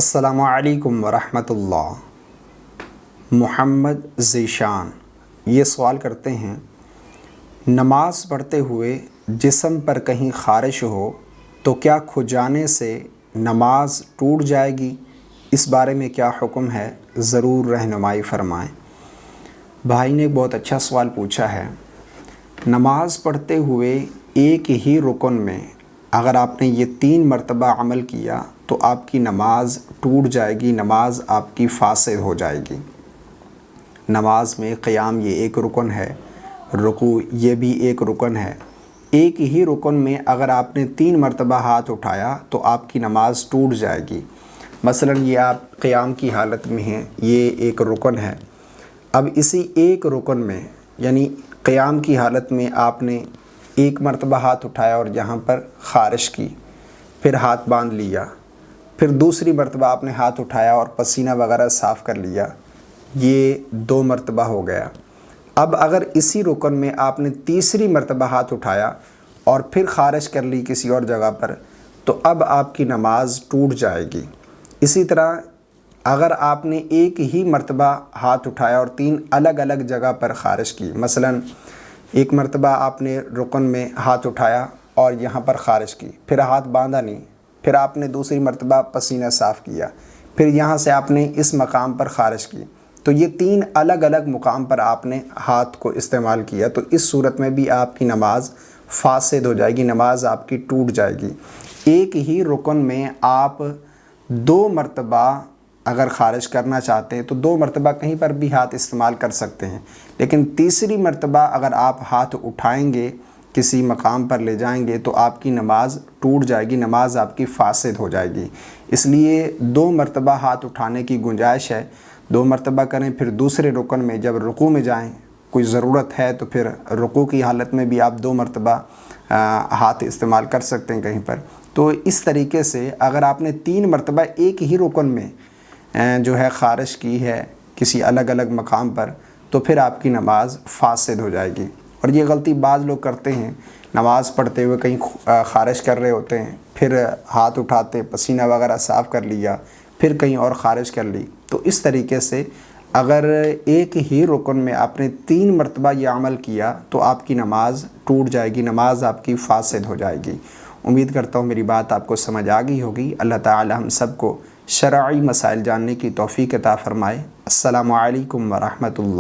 السلام علیکم ورحمۃ اللہ۔ محمد ذیشان یہ سوال کرتے ہیں، نماز پڑھتے ہوئے جسم پر کہیں خارش ہو تو کیا کھجانے سے نماز ٹوٹ جائے گی؟ اس بارے میں کیا حکم ہے؟ ضرور رہنمائی فرمائیں۔ بھائی نے بہت اچھا سوال پوچھا ہے۔ نماز پڑھتے ہوئے ایک ہی رکن میں اگر آپ نے یہ 3 مرتبہ عمل کیا تو آپ کی نماز ٹوٹ جائے گی، نماز آپ کی فاسد ہو جائے گی۔ نماز میں قیام یہ ایک رکن ہے، رکوع یہ بھی ایک رکن ہے۔ ایک ہی رکن میں اگر آپ نے 3 مرتبہ ہاتھ اٹھایا تو آپ کی نماز ٹوٹ جائے گی۔ مثلا یہ آپ قیام کی حالت میں ہیں، یہ ایک رکن ہے۔ اب اسی ایک رکن میں یعنی قیام کی حالت میں آپ نے 1 مرتبہ ہاتھ اٹھایا اور یہاں پر خارش کی، پھر ہاتھ باندھ لیا، پھر دوسری مرتبہ آپ نے ہاتھ اٹھایا اور پسینہ وغیرہ صاف کر لیا، یہ 2 مرتبہ ہو گیا۔ اب اگر اسی رکن میں آپ نے تیسری مرتبہ ہاتھ اٹھایا اور پھر خارش کر لی کسی اور جگہ پر تو اب آپ کی نماز ٹوٹ جائے گی۔ اسی طرح اگر آپ نے ایک ہی مرتبہ ہاتھ اٹھایا اور 3 الگ الگ جگہ پر خارش کی، مثلا 1 مرتبہ آپ نے رکن میں ہاتھ اٹھایا اور یہاں پر خارش کی، پھر ہاتھ باندھا نہیں، پھر آپ نے دوسری مرتبہ پسینہ صاف کیا، پھر یہاں سے آپ نے اس مقام پر خارش کی، تو یہ 3 الگ الگ مقام پر آپ نے ہاتھ کو استعمال کیا، تو اس صورت میں بھی آپ کی نماز فاسد ہو جائے گی، نماز آپ کی ٹوٹ جائے گی۔ ایک ہی رکن میں آپ 2 مرتبہ اگر خارش کرنا چاہتے ہیں تو 2 مرتبہ کہیں پر بھی ہاتھ استعمال کر سکتے ہیں، لیکن تیسری مرتبہ اگر آپ ہاتھ اٹھائیں گے، کسی مقام پر لے جائیں گے تو آپ کی نماز ٹوٹ جائے گی، نماز آپ کی فاسد ہو جائے گی۔ اس لیے 2 مرتبہ ہاتھ اٹھانے کی گنجائش ہے، 2 مرتبہ کریں، پھر دوسرے رکن میں جب رکوع میں جائیں، کوئی ضرورت ہے تو پھر رکوع کی حالت میں بھی آپ 2 مرتبہ ہاتھ استعمال کر سکتے ہیں کہیں پر۔ تو اس طریقے سے اگر آپ نے 3 مرتبہ ایک ہی رکن میں جو ہے خارش کی ہے کسی الگ الگ مقام پر تو پھر آپ کی نماز فاسد ہو جائے گی۔ اور یہ غلطی بعض لوگ کرتے ہیں، نماز پڑھتے ہوئے کہیں خارش کر رہے ہوتے ہیں، پھر ہاتھ اٹھاتے پسینہ وغیرہ صاف کر لیا، پھر کہیں اور خارش کر لی۔ تو اس طریقے سے اگر ایک ہی رکن میں آپ نے 3 مرتبہ یہ عمل کیا تو آپ کی نماز ٹوٹ جائے گی، نماز آپ کی فاسد ہو جائے گی۔ امید کرتا ہوں میری بات آپ کو سمجھ آ گئی ہوگی۔ اللہ تعالی ہم سب کو شرعی مسائل جاننے کی توفیق عطا فرمائے۔ السلام علیکم ورحمۃ اللہ۔